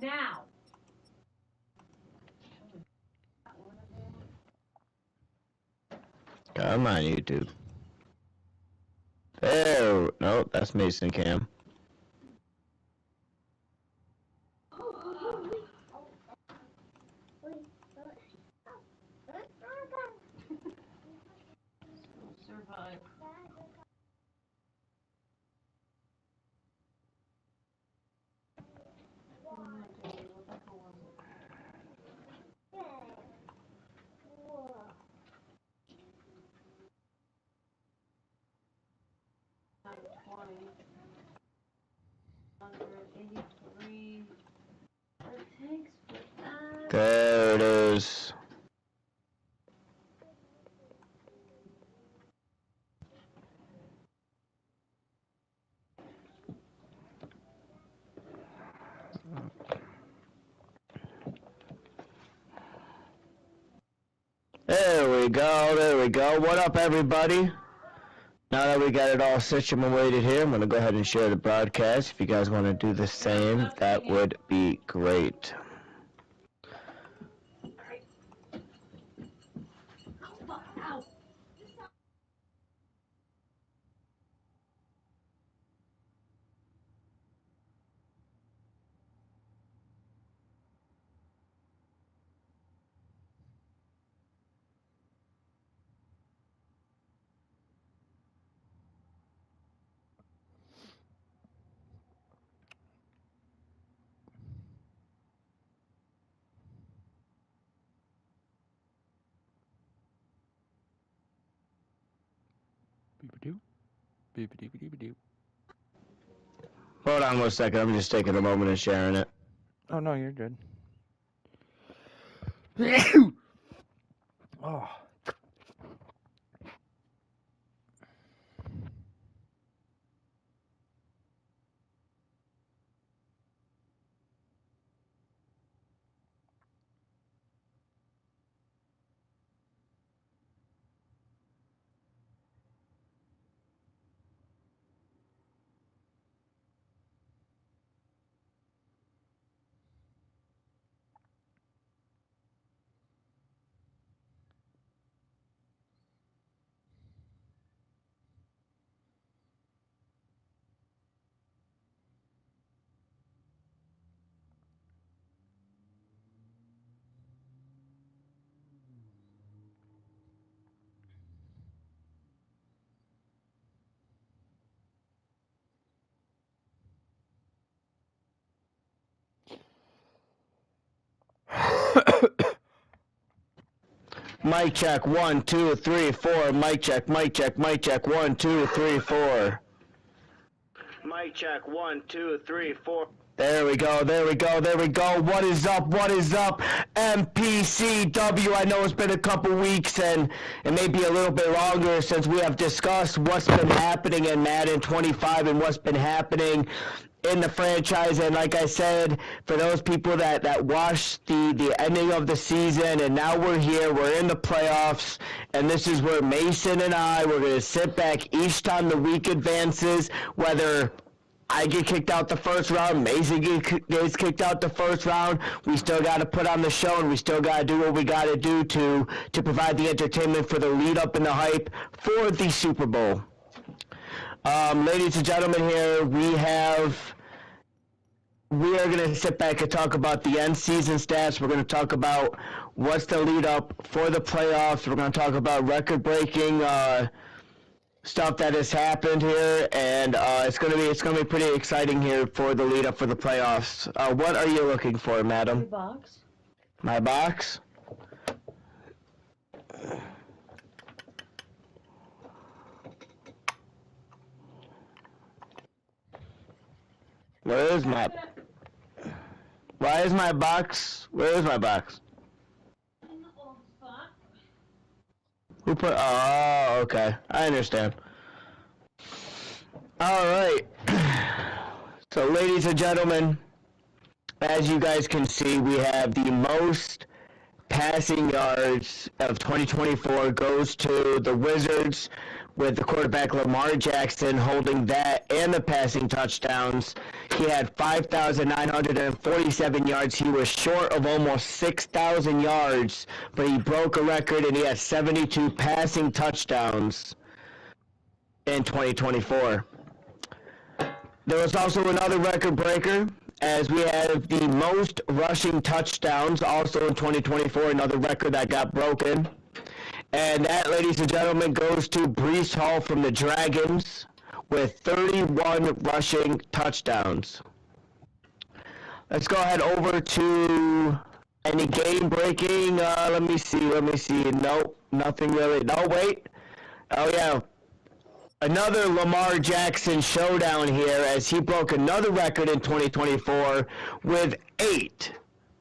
Now. Come on, YouTube. There. Nope, that's Mason Cam. Survive. There it is. There we go, there we go. What up, everybody? Now that we got it all situated here, I'm going to go ahead and share the broadcast. If you guys want to do the same, that would be great. Hold on 1 second, I'm just taking a moment and sharing it. Oh, no, you're good. Oh. Mic check, 1, 2, 3, 4. Mic check, mic check, mic check, 1, 2, 3, 4. Mic check, 1, 2, 3, 4. There we go, there we go, there we go. What is up, what is up? Mpcw, I know it's been a couple weeks and it may be a little bit longer since we have discussed what's been happening in Madden 25 and what's been happening in the franchise. And like I said, for those people that watched the ending of the season, and now we're here, we're in the playoffs, and this is where Mason and we're going to sit back each time the week advances, whether I get kicked out the first round, Mason gets kicked out the first round. We still got to put on the show, and we still got to do what we got to do to provide the entertainment for the lead up and the hype for the Super Bowl. Ladies and gentlemen, here we are going to sit back and talk about the end season stats. We're going to talk about what's the lead up for the playoffs. We're going to talk about record breaking stuff that has happened here, and it's going to be pretty exciting here for the lead up for the playoffs. What are you looking for, madam? My box. My box? Where is my... Why is my box? Where is my box? In the old spot. Who put... Oh, okay. I understand. Alright. So, ladies and gentlemen, as you guys can see, we have the most passing yards of 2024 goes to the Wizards, with the quarterback Lamar Jackson holding that and the passing touchdowns. He had 5,947 yards. He was short of almost 6,000 yards, but he broke a record and he had 72 passing touchdowns in 2024. There was also another record breaker, as we have the most rushing touchdowns also in 2024, another record that got broken. And that, ladies and gentlemen, goes to Breece Hall from the Dragons with 31 rushing touchdowns. Let's go ahead over to any game breaking. Let me see. Nope, nothing really. No, wait. Oh, yeah. Another Lamar Jackson showdown here as he broke another record in 2024 with 8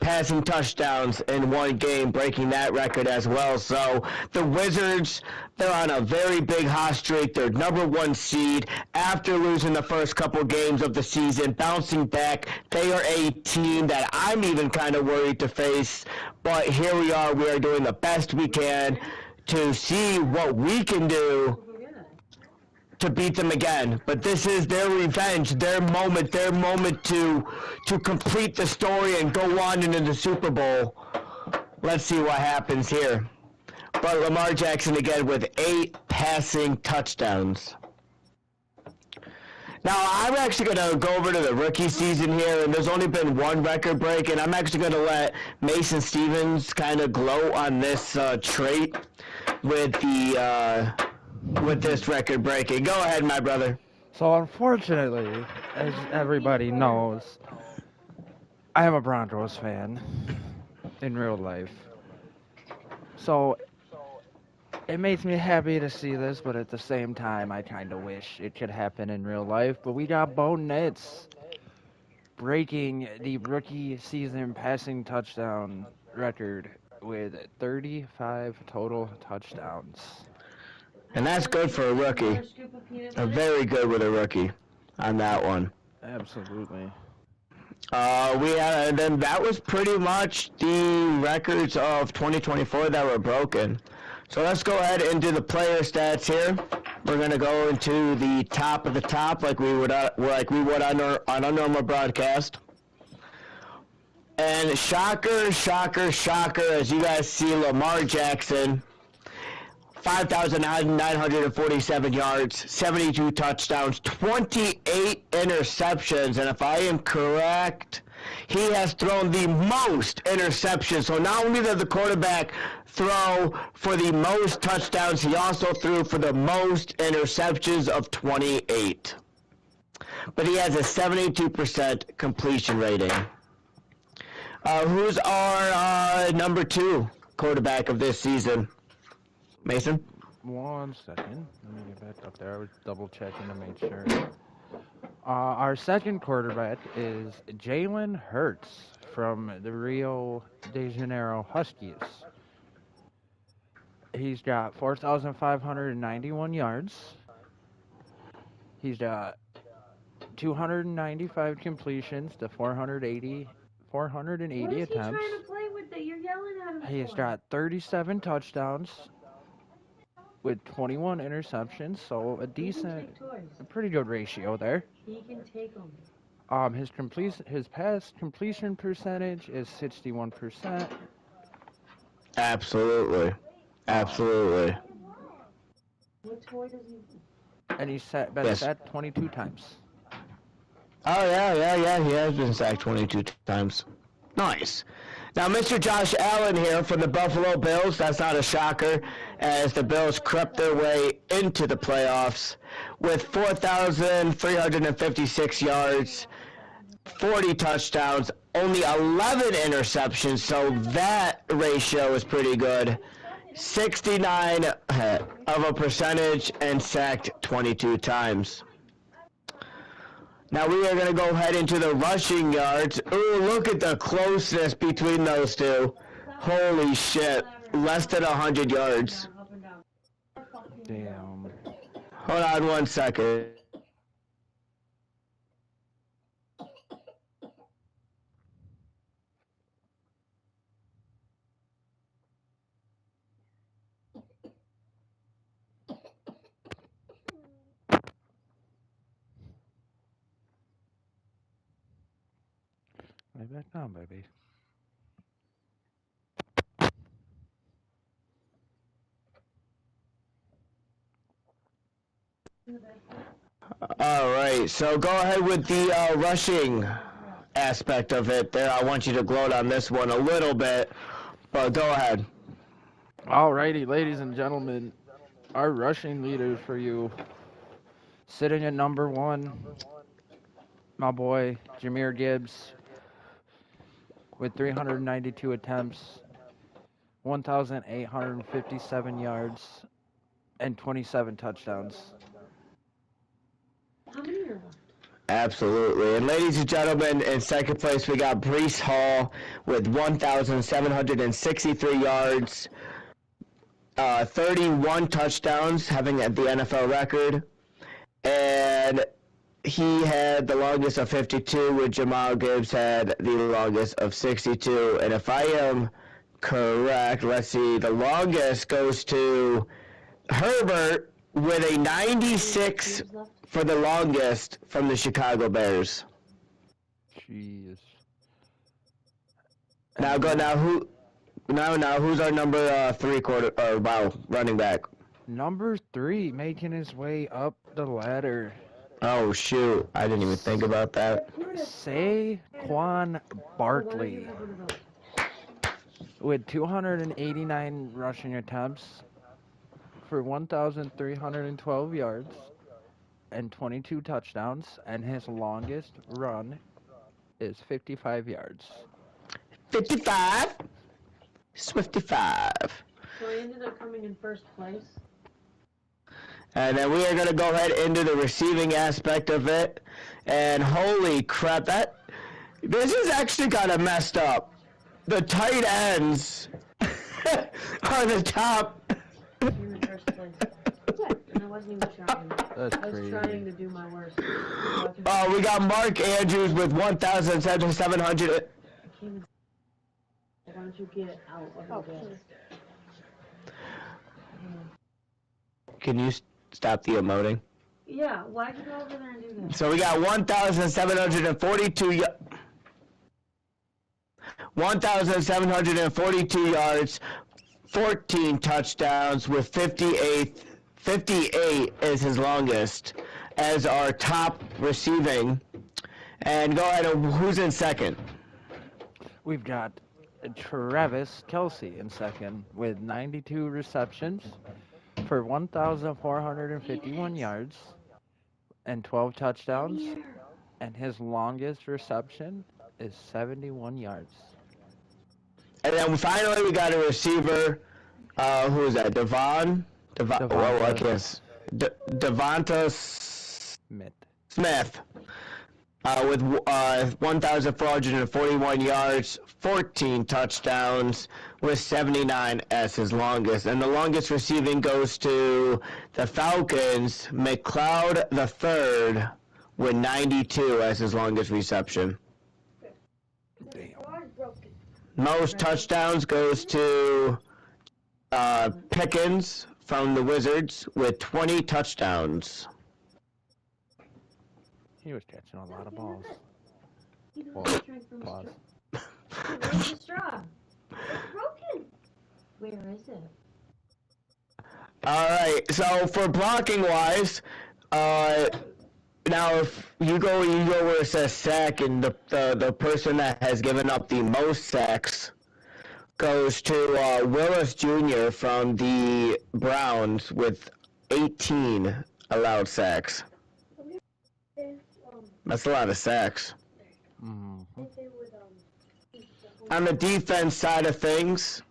passing touchdowns in one game, breaking that record as well. So the Wizards, they're on a very big hot streak. They're #1 seed after losing the first couple games of the season, bouncing back. They are a team that I'm even kind of worried to face, but here we are. We are doing the best we can to see what we can do to beat them again. But this is their revenge, their moment to complete the story and go on into the Super Bowl. Let's see what happens here. But Lamar Jackson again with 8 passing touchdowns. Now, I'm actually going to go over to the rookie season here, and there's only been one record break, and I'm actually going to let Mason Stevens kind of gloat on this trait with this record breaking. Go ahead, my brother. So unfortunately, as everybody knows, I am a Broncos fan in real life. So it makes me happy to see this, but at the same time, I kind of wish it could happen in real life. But we got Bo Nix breaking the rookie season passing touchdown record with 35 total touchdowns. And that's good for a rookie. Very good with a rookie on that one. Absolutely. And then that was pretty much the records of 2024 that were broken. So let's go ahead and do the player stats here. We're going to go into the top of the top like we would on a normal broadcast. And shocker, as you guys see, Lamar Jackson, 5,947 yards, 72 touchdowns, 28 interceptions, and if I am correct, he has thrown the most interceptions. So not only did the quarterback throw for the most touchdowns, he also threw for the most interceptions of 28. But he has a 72% completion rating. Who's our number 2 quarterback of this season? Mason? 1 second. Let me get back up there. I was double checking to make sure. Our second quarterback is Jalen Hurts from the Rio de Janeiro Huskies. He's got 4,591 yards. He's got 295 completions to 480 attempts. Trying to play with that? You're yelling at him. He's got 37 touchdowns with 21 interceptions, so a pretty good ratio there. He can take them. His pass completion percentage is 61%. Absolutely. What toy does he? And he's been sacked 22 times. Oh, yeah. He has been sacked 22 times. Nice. Now, Mr. Josh Allen here from the Buffalo Bills. That's not a shocker, as the Bills crept their way into the playoffs with 4,356 yards, 40 touchdowns, only 11 interceptions, so that ratio is pretty good. 69 of a percentage and sacked 22 times. Now we are going to go ahead into the rushing yards. Ooh, look at the closeness between those two. Holy shit. Less than 100 yards. Damn. Hold on 1 second. Lay back down, baby. All right, so go ahead with the rushing aspect of it there. I want you to gloat on this one a little bit, but go ahead. Alrighty, ladies and gentlemen, our rushing leaders for you. Sitting at number 1, my boy Jahmyr Gibbs with 392 attempts, 1,857 yards, and 27 touchdowns. How many are left? Absolutely. And ladies and gentlemen, in second place, we got Brees Hall with 1,763 yards, 31 touchdowns, having the NFL record. And he had the longest of 52, with Jamal Gibbs had the longest of 62. And if I am correct, let's see, the longest goes to Herbert with a 96 for the longest from the Chicago Bears. Jeez. Now who's our number 3 running back? Number 3 making his way up the ladder. Oh shoot, I didn't even think about that. Saquon Barkley with 289 rushing attempts for 1,312 yards and 22 touchdowns, and his longest run is 55 yards. 55? Swifty-5. So I ended up coming in first place. And then we are going to go ahead into the receiving aspect of it. And holy crap, this is actually kind of messed up. The tight ends are the top. In the first place. And I wasn't even trying. That's I was crazy. trying to do my worst. We got Mark Andrews with 1,700. Why don't you get out of the bed? Can you stop the emoting? Yeah, why'd you go over there and do that? So we got 1,742 yards, 14 touchdowns, with 58 is his longest as our top receiving. And go ahead, who's in second? We've got Travis Kelce in second with 92 receptions for 1,451 yards and 12 touchdowns, and his longest reception is 71 yards. And then finally we got a receiver. Who is that? Devonta Smith. With 1,441 yards, 14 touchdowns, with 79 as his longest. And the longest receiving goes to the Falcons, McLeod III, with 92 as his longest reception. Damn. Most touchdowns goes to Pickens from the Wizards with 20 touchdowns. He was catching a lot of balls. He doesn't drink from the Pause. straw. Where's the straw? It's broken. Where is it? All right. So for blocking wise, now if you go where it says sack, and the person that has given up the most sacks goes to Willis Jr. from the Browns with 18 allowed sacks. That's a lot of sacks. Mm-hmm. On the defense side of things,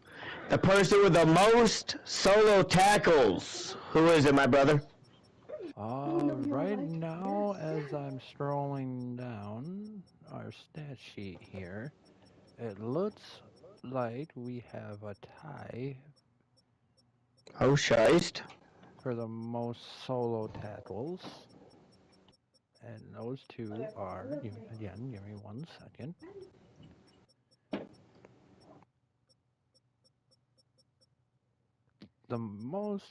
the person with the most solo tackles, who is it, my brother? Right now, as I'm scrolling down our stat sheet here, it looks like we have a tie Oh, shiest. for the most solo tackles. And those two are, give me 1 second.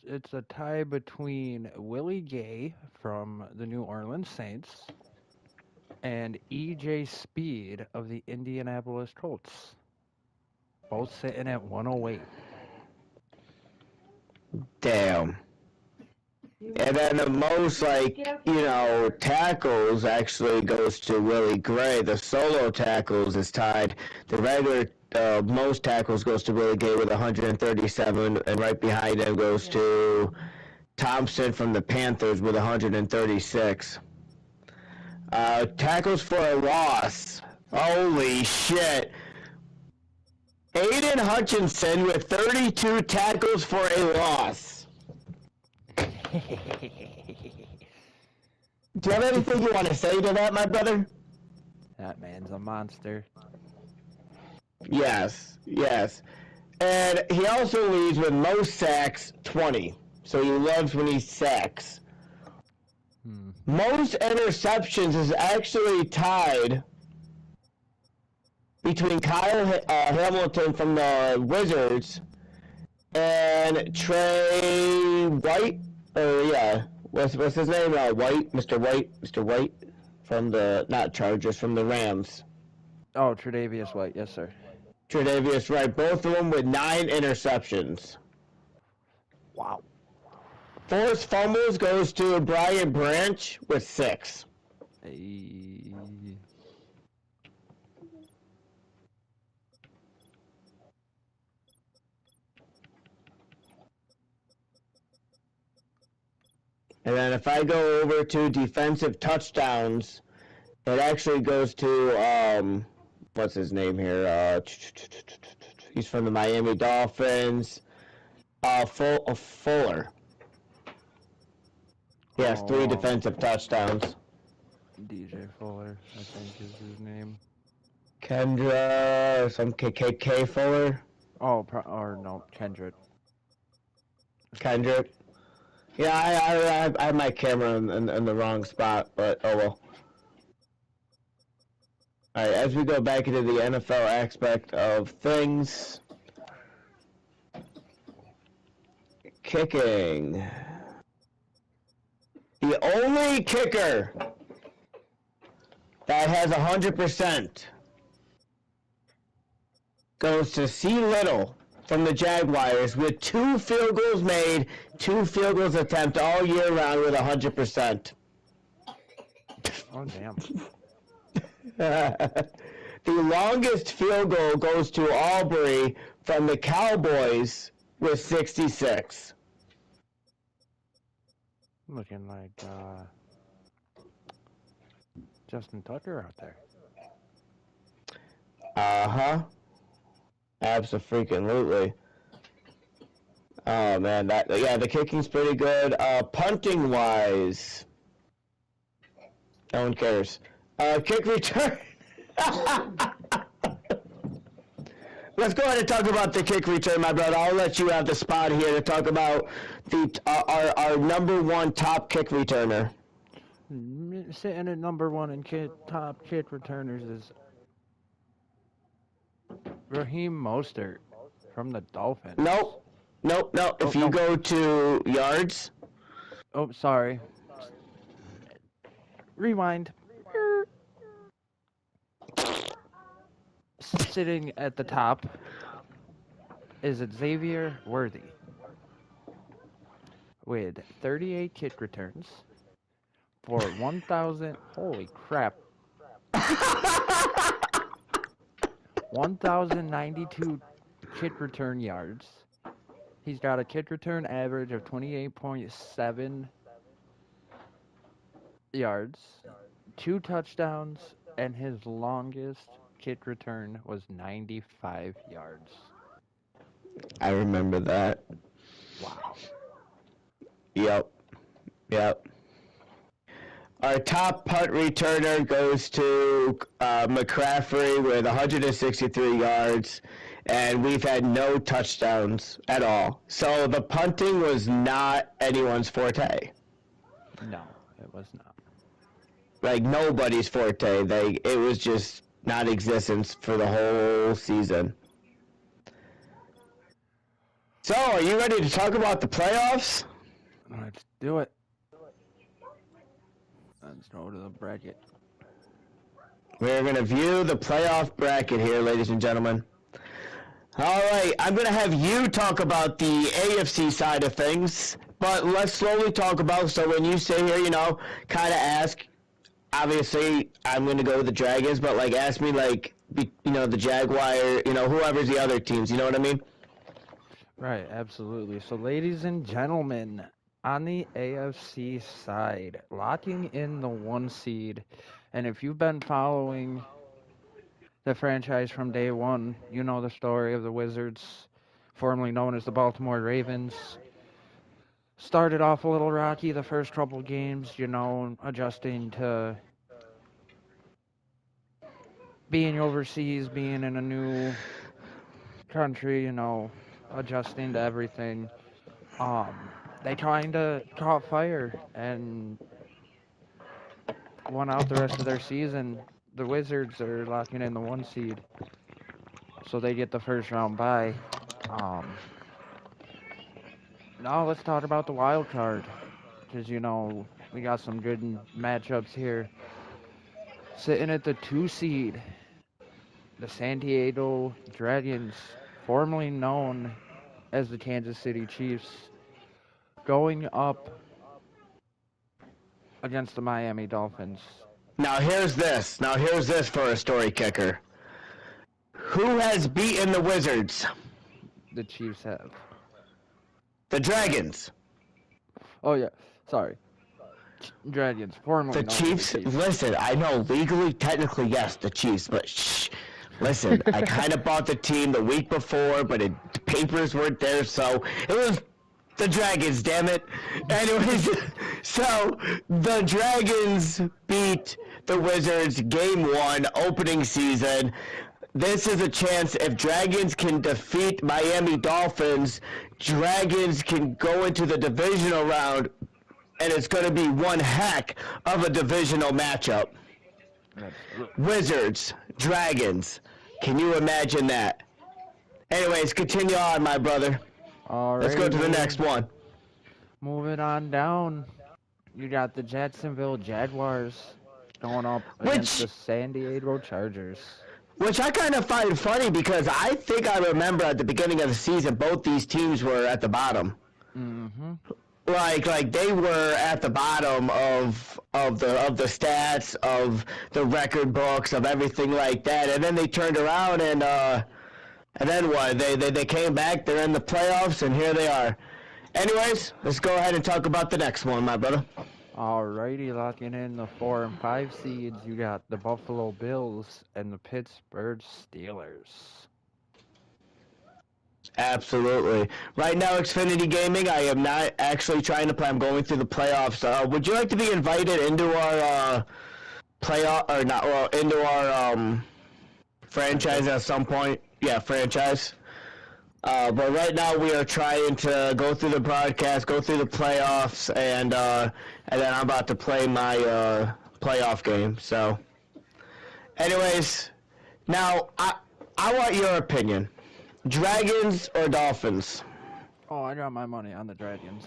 It's a tie between Willie Gay from the New Orleans Saints and E.J. Speed of the Indianapolis Colts. Both sitting at 108. Damn. And then the most, like, tackles actually goes to Willie Gray. The solo tackles is tied. The regular most tackles goes to Willie Gray with 137, and right behind him goes to Thompson from the Panthers with 136. Tackles for a loss. Holy shit. Aiden Hutchinson with 32 tackles for a loss. Do you have anything you want to say to that, my brother? That man's a monster. Yes, yes. And he also leads with most sacks, 20. So he loves when he sacks. Most interceptions is actually tied between Kyle Hamilton from the Wizards and Trey White. What's his name? White, Mr. White from the, not Chargers, from the Rams. Oh, Tre'Davious White, yes sir. Tre'Davious White, both of them with 9 interceptions. Wow. Forced fumbles goes to Brian Branch with 6. Hey. And then if I go over to defensive touchdowns, it actually goes to, what's his name here? He's from the Miami Dolphins. Fuller. He has 3 defensive touchdowns. DJ Fuller, I think is his name. Kendra, some K Fuller. Or no, Kendrick. Kendrick. Yeah, I have my camera in the wrong spot, but oh well. Alright, as we go back into the NFL aspect of things. Kicking. The only kicker that has 100% goes to C. Little from the Jaguars with 2 field goals made, 2 field goals attempt all year round with 100%. Oh, damn. The longest field goal goes to Aubrey from the Cowboys with 66. Looking like Justin Tucker out there. Uh-huh. Abso-freaking-lutely. Oh, man, the kicking's pretty good. Punting-wise, no one cares. Kick return. Let's go ahead and talk about the kick return, my brother. I'll let you have the spot here to talk about our number 1 top kick returner. Sitting at number 1 in top kick returners is Raheem Mostert from the Dolphins. Nope. If you go to yards. Oh, sorry. Rewind. Sitting at the top is Xavier Worthy with 38 kick returns for 1,000. Holy crap. 1,092 kick return yards. He's got a kick return average of 28.7 yards, 2 touchdowns, and his longest kick return was 95 yards. I remember that. Wow. Yep. Our top punt returner goes to McCaffrey with 163 yards, and we've had no touchdowns at all. So the punting was not anyone's forte. No, it was not. Like, nobody's forte. It was just non-existence for the whole season. So, are you ready to talk about the playoffs? Let's do it. Let's go to the bracket. We're going to view the playoff bracket here, ladies and gentlemen. All right, I'm going to have you talk about the AFC side of things, but let's slowly talk about, so when you sit here, kind of ask, obviously, I'm going to go with the Dragons, but, ask me, the Jaguar, whoever's the other teams, you know what I mean? Right, absolutely. So, ladies and gentlemen, on the AFC side, locking in the 1 seed, and if you've been following the franchise from day one, you know the story of the Wizards, formerly known as the Baltimore Ravens. Started off a little rocky the first couple games, adjusting to being overseas, being in a new country, adjusting to everything. They kind of caught fire and won out the rest of their season. The Wizards are locking in the 1 seed, so they get the first round bye. Now let's talk about the wild card, because we got some good matchups here. Sitting at the 2 seed, the San Diego Dragons, formerly known as the Kansas City Chiefs, going up against the Miami Dolphins. Now here's this for a story kicker. Who has beaten the Wizards? The Chiefs have. The Dragons. Oh yeah, sorry. Dragons, formerly The known Chiefs, as the Chiefs. listen, I know legally, technically, yes, the Chiefs, but shh. Listen, I kind of bought the team the week before, but the papers weren't there, so it was the Dragons, damn it. Anyways, so the Dragons beat the Wizards game 1, opening season. This is a chance, if Dragons can defeat Miami Dolphins, Dragons can go into the divisional round, and it's going to be one heck of a divisional matchup. Wizards, Dragons. Can you imagine that? Anyways, continue on, my brother. All right, let's go to the next one. Moving on down, you got the Jacksonville Jaguars going up against the San Diego Chargers. Which I kind of find funny, because I think I remember at the beginning of the season both these teams were at the bottom. Mm-hmm. Like they were at the bottom of the stats, of the record books, of everything like that, and then they turned around and then what? They came back. They're in the playoffs, and here they are. Anyways, let's go ahead and talk about the next one, my brother. Alrighty, locking in the 4 and 5 seeds, you got the Buffalo Bills and the Pittsburgh Steelers. Absolutely. Right now, Xfinity Gaming, I am not actually trying to play. I'm going through the playoffs. Would you like to be invited into our into our franchise at some point? Yeah, franchise. But right now we are trying to go through the broadcast, go through the playoffs, and then I'm about to play my playoff game. So, anyways, now I want your opinion. Dragons or Dolphins? Oh, I got my money on the Dragons.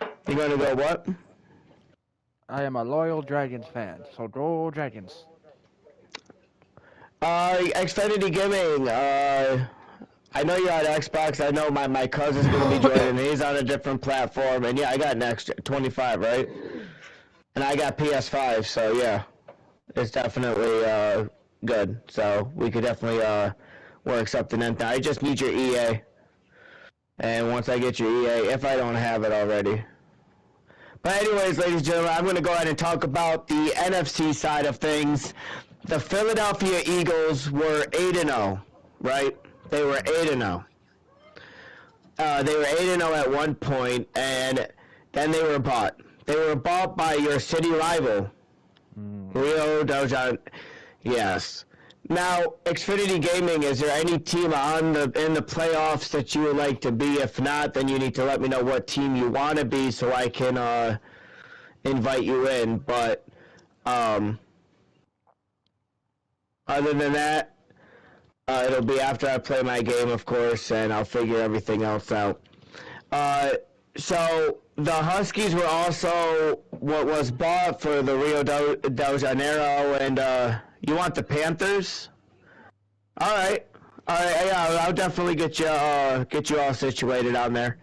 You gonna go what? I am a loyal Dragons fan, so go Dragons. Xfinity Gaming, I know you're on Xbox. I know my cousin's gonna be joining. He's on a different platform, and yeah, I got an extra 25, right? And I got PS5, so yeah, it's definitely good. So we could definitely work something in there. I just need your EA, and once I get your EA, if I don't have it already. But anyways, ladies and gentlemen, I'm gonna go ahead and talk about the NFC side of things. The Philadelphia Eagles were 8-0, right? They were 8-0. They were 8-0 at one point, and then they were bought. They were bought by your city rival, Rio de Janeiro. Yes. Now, Xfinity Gaming, is there any team in the playoffs that you would like to be? If not, then you need to let me know what team you want to be so I can invite you in. But other than that, it'll be after I play my game, of course, and I'll figure everything else out. So the Huskies were also what was bought for the Rio de Janeiro, and you want the Panthers? All right. Yeah, I'll definitely get you all situated on there.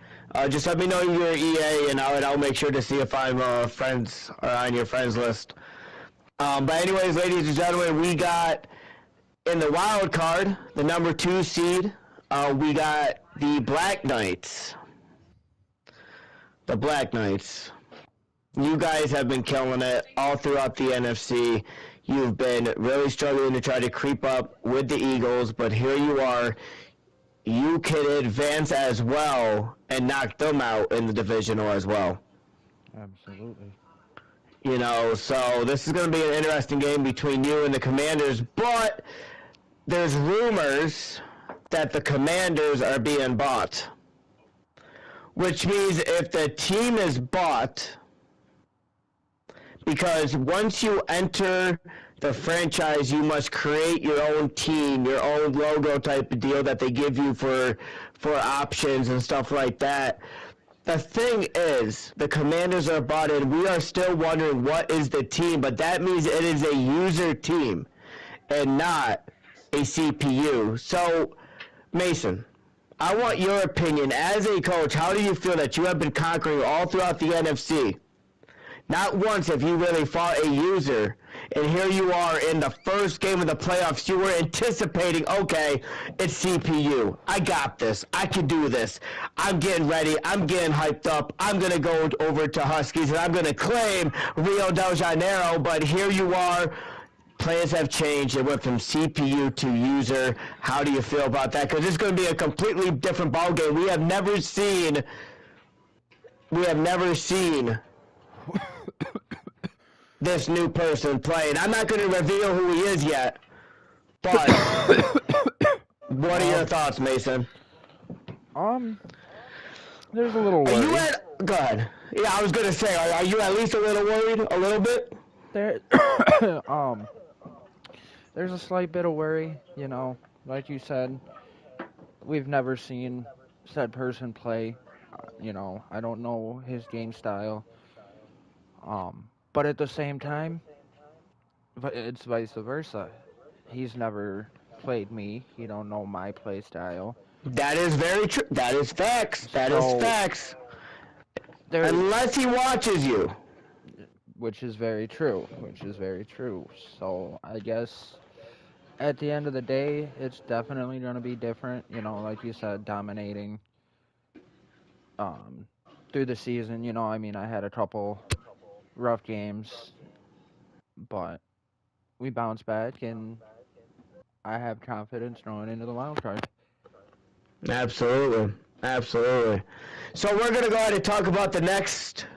Just let me know your EA, and I'll make sure to see if I'm friends or on your friends list. But anyways, ladies and gentlemen, we got in the wild card, the number 2 seed. We got the Black Knights. The Black Knights. You guys have been killing it all throughout the NFC. You've been really struggling to try to creep up with the Eagles, but here you are. You can advance as well and knock them out in the divisional as well. Absolutely. You know, so this is going to be an interesting game between you and the Commanders, but there's rumors that the Commanders are being bought. Which means if the team is bought, because once you enter the franchise, you must create your own team, your own logo type of deal that they give you for options and stuff like that. The thing is, the Commanders are bought in. We are still wondering what is the team, but that means it is a user team and not a CPU. So, Mason, I want your opinion. As a coach, how do you feel that you have been conquering all throughout the NFC? Not once have you really fought a user, and here you are in the first game of the playoffs. You were anticipating, okay, it's CPU. I got this. I can do this. I'm getting ready. I'm getting hyped up. I'm going to go over to Huskies, and I'm going to claim Rio de Janeiro, but here you are. Plans have changed. It went from CPU to user. How do you feel about that? Because it's going to be a completely different ballgame. We have never seen this new person playing. I'm not going to reveal who he is yet, but what are your thoughts, Mason? There's a little worry. Go ahead. Yeah, I was going to say, are you at least a little worried? A little bit? There's a slight bit of worry, you know, like you said, we've never seen said person play, you know, I don't know his game style, but at the same time, it's vice versa. He's never played me, he don't know my play style. That is very true. That is facts. That is facts. Unless he watches you. Which is very true. So I guess at the end of the day, it's definitely going to be different. You know, like you said, dominating through the season. You know, I mean, I had a couple rough games, but we bounced back, and I have confidence going into the wild card. Absolutely. So we're going to go ahead and talk about the next.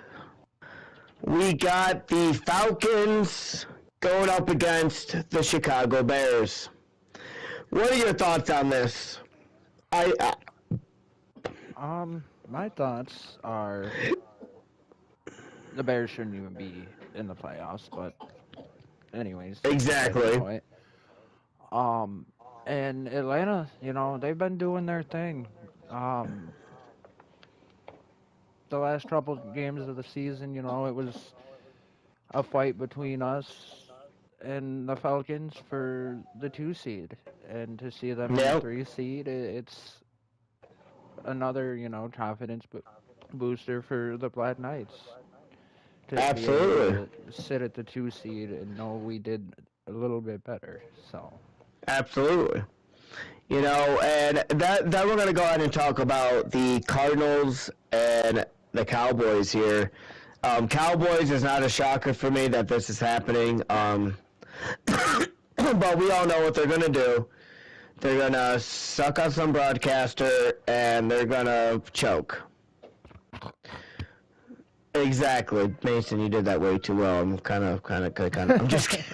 We got the Falcons going up against the Chicago Bears. What are your thoughts on this? My thoughts are the Bears shouldn't even be in the playoffs, but anyways. Exactly. And Atlanta, you know, they've been doing their thing. The last couple games of the season, you know, it was a fight between us and the Falcons for the 2 seed, and to see them in the 3 seed, it's another, you know, confidence booster for the Black Knights. Absolutely. Be able to sit at the 2 seed and know we did a little bit better. So. Absolutely. You know, and then we're going to go ahead and talk about the Cardinals and the Cowboys here. Cowboys is not a shocker for me that this is happening. But we all know what they're going to do. They're going to suck on some broadcaster, and they're going to choke. Exactly. Mason, you did that way too well. I'm just kidding.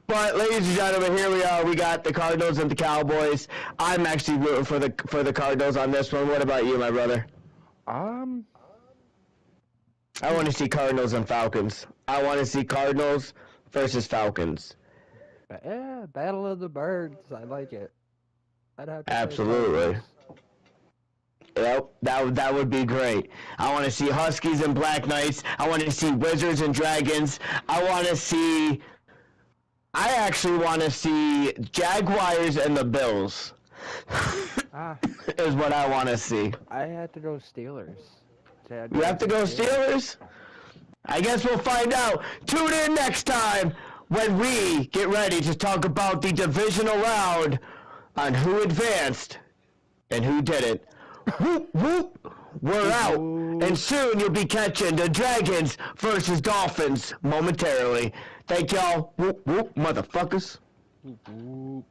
But ladies and gentlemen, here we are. We got the Cardinals and the Cowboys. I'm actually rooting for the Cardinals on this one. What about you, my brother? I want to see Cardinals and Falcons. I want to see Cardinals versus Falcons. Yeah, Battle of the Birds. I like it. I'd have to Absolutely. Yep, that would be great. I want to see Huskies and Black Knights. I want to see Wizards and Dragons. I actually want to see Jaguars and the Bills. Is what I want to see. I had to go Steelers. You have to go Steelers? I guess we'll find out. Tune in next time when we get ready to talk about the divisional round on who advanced and who didn't. Whoop, whoop. We're out. And soon you'll be catching the Dragons versus Dolphins momentarily. Thank y'all. Whoop, whoop, motherfuckers. Whoop, whoop.